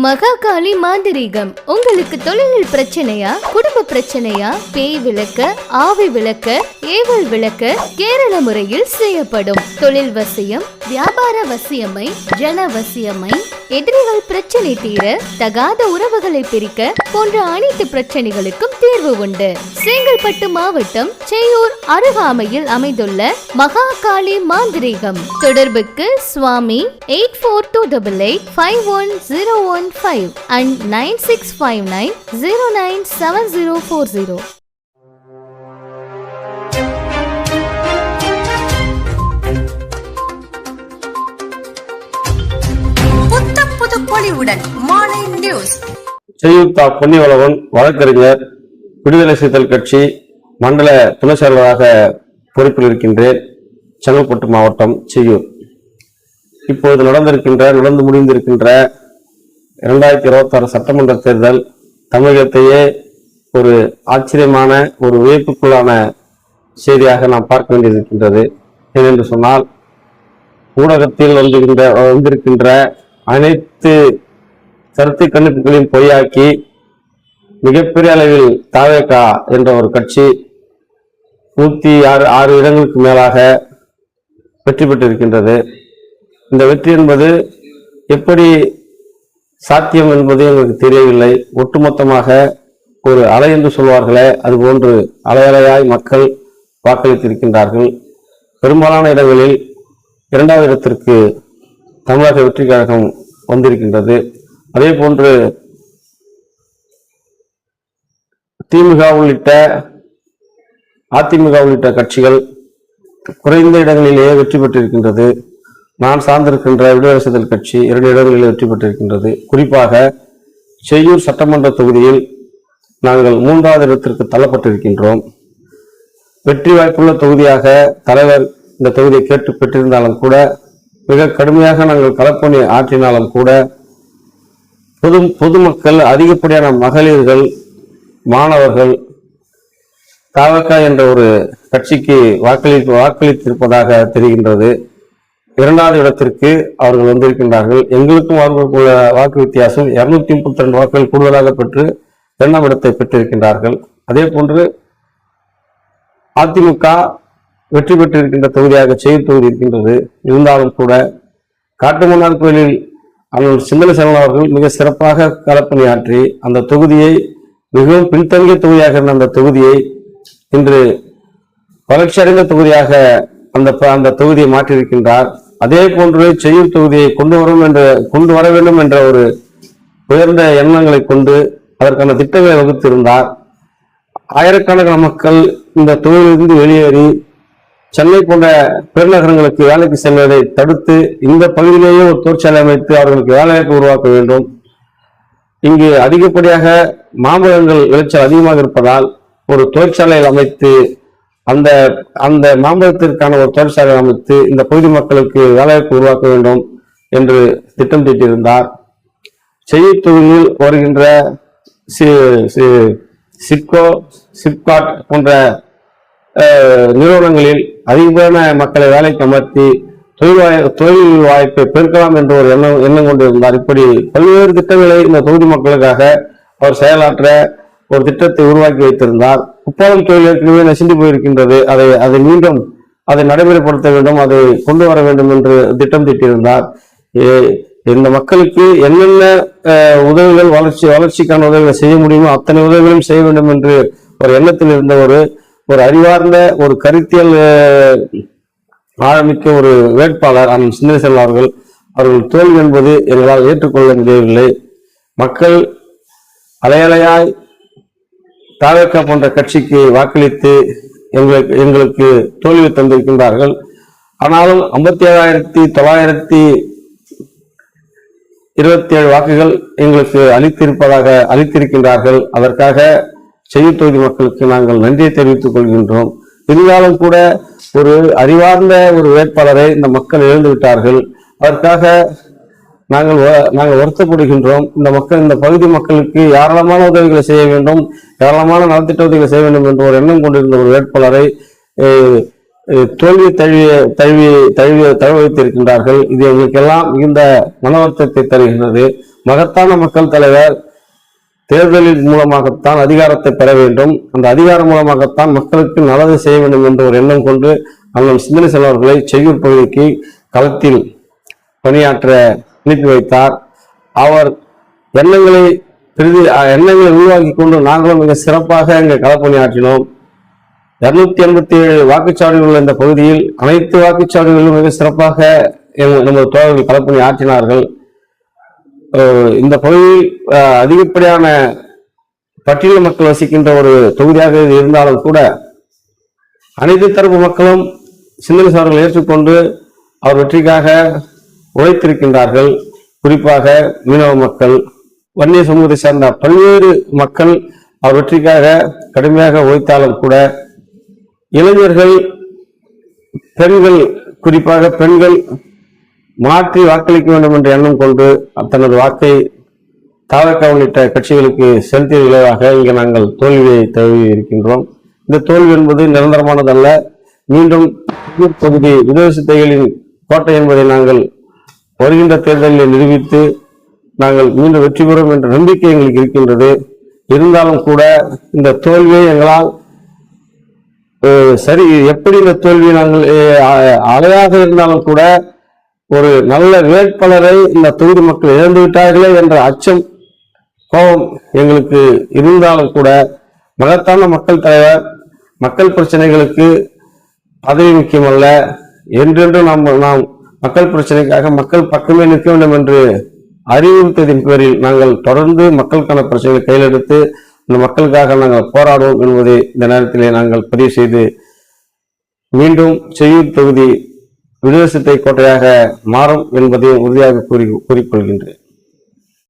மகாகாளி மாந்திரீகம். உங்களுக்கு தொழிலில் பிரச்சனையா, குடும்ப பிரச்சனையா, பேய் விளக்க, ஆவி விளக்க, ஏவல் விளக்க கேரள முறையில் செய்யப்படும். தொழில் வசியம், வியாபார வசியமை, ஜன வசியமை, எதிரிகள் பிரச்சனை தீர, தகாத உறவுகளை பிரிக்க போன்ற அனைத்து பிரச்சனைகளுக்கும் தீர்வு உண்டு. செங்கல்பட்டு மாவட்டம் செய்யூர் அருகாமையில் அமைந்துள்ள மகாகாளி மாந்திரீகம். தொடர்புக்கு சுவாமி 8428851015 and 9659097040. செய்யூர் பொன்னிவளவன் வழக்கறிஞர், விடுதலை சிறுத்தைகள் கட்சி மண்டல துணை செயலாளராக பொறுப்பில் இருக்கின்றேன். செங்கல்பட்டு மாவட்டம் செய்யூர். இப்போது நடந்து முடிந்திருக்கின்ற 2026 சட்டமன்ற தேர்தல் தமிழகத்தையே ஒரு ஆச்சரியமான, ஒரு வியப்புக்குள்ளான செய்தியாக நாம் பார்க்க வேண்டியிருக்கின்றது. ஏனென்று சொன்னால், ஊடகத்தில் வந்திருக்கின்ற அனைத்து கருத்து கணிப்புகளையும் பொய்யாக்கி மிகப்பெரிய அளவில் தவேக என்ற ஒரு கட்சி 106 இடங்களுக்கு மேலாக வெற்றி பெற்றிருக்கின்றது. இந்த வெற்றி என்பது எப்படி சாத்தியம் என்பது எங்களுக்கு தெரியவில்லை. ஒட்டுமொத்தமாக ஒரு அலை என்று சொல்வார்களே, அதுபோன்று அலையலையாய் மக்கள் வாக்களித்திருக்கின்றார்கள். பெரும்பாலான இடங்களில் 2வது இடத்திற்கு தமிழக வெற்றி கழகம் வந்திருக்கின்றது. அதே போன்று அதிமுக உள்ளிட்ட கட்சிகள் குறைந்த இடங்களிலேயே வெற்றி பெற்றிருக்கின்றது. நான் சார்ந்திருக்கின்ற விடுதலை சிறுத்தைகள் கட்சி 2 இடங்களிலே வெற்றி பெற்றிருக்கின்றது. குறிப்பாக செய்யூர் சட்டமன்ற தொகுதியில் நாங்கள் 3வது இடத்திற்கு தள்ளப்பட்டிருக்கின்றோம். வெற்றி வாய்ப்புள்ள தொகுதியாக தலைவர் இந்த தொகுதியை கேட்டு பெற்றிருந்தாலும் கூட, மிக கடுமையாக நாங்கள் களப்பணி ஆற்றினாலும் கூட, பொதுமக்கள், அதிகப்படியான மகளிர்கள், மாணவர்கள் தவேக என்ற ஒரு கட்சிக்கு வாக்களித்திருப்பதாக தெரிகின்றது. 2வது இடத்திற்கு அவர்கள் வந்திருக்கின்றார்கள். எங்களுக்கும் அவர்களுக்குள்ள வாக்கு வித்தியாசம் 232 வாக்குகள் கூடுதலாக பெற்று 2ஆம் இடத்தை பெற்றிருக்கின்றார்கள். அதே போன்று அதிமுக வெற்றி பெற்றிருக்கின்ற தொகுதியாக செய்யூர் தொகுதி இருக்கின்றது. இருந்தாலும் கூட காட்டுமன்னார் கோயிலில் அண்ணன் சிந்தனை செல்வன் அவர்கள் மிக சிறப்பாக களப்பணியாற்றி அந்த தொகுதியை, மிகவும் பின்தங்கிய தொகுதியாக இருந்த அந்த தொகுதியை இன்று வளர்ச்சி அடைந்த தொகுதியாக அந்த தொகுதியை மாற்றியிருக்கின்றார். அதே போன்று செய்யூர் தொகுதியை கொண்டு வர வேண்டும் என்ற ஒரு உயர்ந்த எண்ணங்களை கொண்டு அதற்கான திட்டங்களை வகுத்திருந்தார். ஆயிரக்கணக்கான மக்கள் இந்த தொகுதியிலிருந்து வெளியேறி சென்னை போன்ற பெருநகரங்களுக்கு வேலைக்கு செல்வதை தடுத்து இந்த பகுதியிலேயே ஒரு தொழிற்சாலை அமைத்து அவர்களுக்கு வேலைவாய்ப்பு உருவாக்க வேண்டும். இங்கு அதிகப்படியாக மாம்பழங்கள் விளைச்சல் அதிகமாக இருப்பதால் ஒரு தொழிற்சாலையை அமைத்து அந்த மாம்பழத்திற்கான ஒரு தொழிற்சாலை அமைத்து இந்த பகுதி மக்களுக்கு வேலைவாய்ப்பு உருவாக்க வேண்டும் என்று திட்டம் தீட்டியிருந்தார். செய்யூர் தொகுதியில் வருகின்ற சிப்காட் போன்ற நிறுவனங்களில் அதிகமான மக்களை வேலைக்கு அமர்த்தி தொழில் வாய்ப்பை பெருக்கலாம் என்ற ஒரு எண்ணம் கொண்டிருந்தார். இப்படி பல்வேறு திட்டங்களை இந்த தொகுதி மக்களுக்காக அவர் செயலாற்ற ஒரு திட்டத்தை உருவாக்கி வைத்திருந்தார். குப்பாலம் தொழில் ஏற்கனவே நசிந்து போயிருக்கின்றது. அதை மீண்டும் நடைமுறைப்படுத்த வேண்டும், அதை கொண்டு வர வேண்டும் என்று திட்டம் தீட்டியிருந்தார். இந்த மக்களுக்கு என்னென்ன உதவிகள், வளர்ச்சிக்கான உதவிகளை செய்ய முடியுமோ அத்தனை உதவிகளும் செய்ய வேண்டும் என்று ஒரு எண்ணத்தில் இருந்த ஒரு அறிவார்ந்த, ஒரு கருத்தியல் ஆரம்பிக்க ஒரு வேட்பாளர் அண்ணன் சிந்தனை செல்வன் அவர்கள் தோல்வி என்பது எங்களால் ஏற்றுக்கொள்ள முடியவில்லை. மக்கள் அலையலையாய் தவேக போன்ற கட்சிக்கு வாக்களித்து எங்களுக்கு தோல்வி தந்திருக்கின்றார்கள். ஆனாலும் 57,927 வாக்குகள் எங்களுக்கு அளித்திருக்கின்றார்கள். அதற்காக செய்யூர் தொகுதி மக்களுக்கு நாங்கள் நன்றியை தெரிவித்துக் கொள்கின்றோம். இருந்தாலும் கூட ஒரு அறிவார்ந்த ஒரு வேட்பாளரை இந்த மக்கள் இழந்து விட்டார்கள். அதற்காக நாங்கள் வருத்தப்படுகின்றோம். இந்த பகுதி மக்களுக்கு ஏராளமான உதவிகளை செய்ய வேண்டும், ஏராளமான நலத்திட்ட உதவிகளை செய்ய வேண்டும் என்ற ஒரு எண்ணம் கொண்டிருந்த ஒரு வேட்பாளரை தோல்வி தழுவி வைத்திருக்கின்றார்கள். இது எங்களுக்கெல்லாம் மிகுந்த மன வருத்தத்தை தருகின்றது. மகத்தான மக்கள் தலைவர் தேர்தலின் மூலமாகத்தான் அதிகாரத்தை பெற வேண்டும், அந்த அதிகாரம் மூலமாகத்தான் மக்களுக்கு நல்லது செய்ய வேண்டும் என்ற ஒரு எண்ணம் கொண்டு அண்ணன் சிந்தனை செல்வர்களை செய்யூர் பகுதிக்கு களத்தில் பணியாற்ற அனுப்பி வைத்தார். அவர் எண்ணங்களை உருவாக்கி கொண்டு நாங்களும் மிக சிறப்பாக இங்கே களப்பணியாற்றினோம். 287 வாக்குச்சாவடிகள் உள்ள இந்த பகுதியில் அனைத்து வாக்குச்சாவடிகளிலும் மிக சிறப்பாக நமது தோழர்கள் களப்பணி ஆற்றினார்கள். இந்த பகுதியில் அதிகப்படியான பட்டியல மக்கள் வசிக்கின்ற ஒரு தொகுதியாக இது இருந்தாலும் கூட அனைத்து தரப்பு மக்களும் சிந்தனை சார்களை ஏற்றுக்கொண்டு அவர் வெற்றிக்காக உழைத்திருக்கின்றார்கள். குறிப்பாக மீனவ மக்கள், வன்னிய சமூகத்தை சார்ந்த பல்வேறு மக்கள் அவர் வெற்றிக்காக கடுமையாக உழைத்தாலும் கூட இளைஞர்கள், பெண்கள், குறிப்பாக பெண்கள் மாற்றி வாக்களிக்க வேண்டும் என்ற எண்ணம் கொண்டு தனது வாக்கை தாவக உள்ளிட்ட கட்சிகளுக்கு செலுத்திய விளைவாக இங்கு நாங்கள் தோல்வியை தழுவி இருக்கின்றோம். இந்த தோல்வி என்பது நிரந்தரமானதல்ல. மீண்டும் பகுதி விதவை சித்தைகளின் கோட்டை என்பதை நாங்கள் வருகின்ற தேர்தலில் நிரூபித்து நாங்கள் மீண்டும் வெற்றி பெறும் என்ற நம்பிக்கை எங்களுக்கு இருக்கின்றது. இருந்தாலும் கூட இந்த தோல்வியை எங்களால் சரி, எப்படி இந்த தோல்வி நாங்கள் அலையாக இருந்தாலும் கூட ஒரு நல்ல வேட்பாளரை இந்த தொகுதி மக்கள் இழந்து விட்டார்களே என்ற அச்சம், கோபம் எங்களுக்கு இருந்தாலும் கூட மகத்தான மக்கள் தலைவர், மக்கள் பிரச்சனைகளுக்கு பதவி முக்கியமல்ல, என்றென்று நாம் மக்கள் பிரச்சனைக்காக மக்கள் பக்கமே நிற்க வேண்டும் என்று அறிவுறுத்ததின் பேரில் நாங்கள் தொடர்ந்து மக்களுக்கான பிரச்சனைகளை கையில் எடுத்து இந்த மக்களுக்காக நாங்கள் போராடுவோம் என்பதை இந்த நேரத்திலே நாங்கள் பதிவு செய்து மீண்டும் செய்யூர் தொகுதி விடுதலை சிறுத்தை கோட்டையாக மாறும் என்பதை உறுதியாக கூறிக்கொள்கின்றேன்.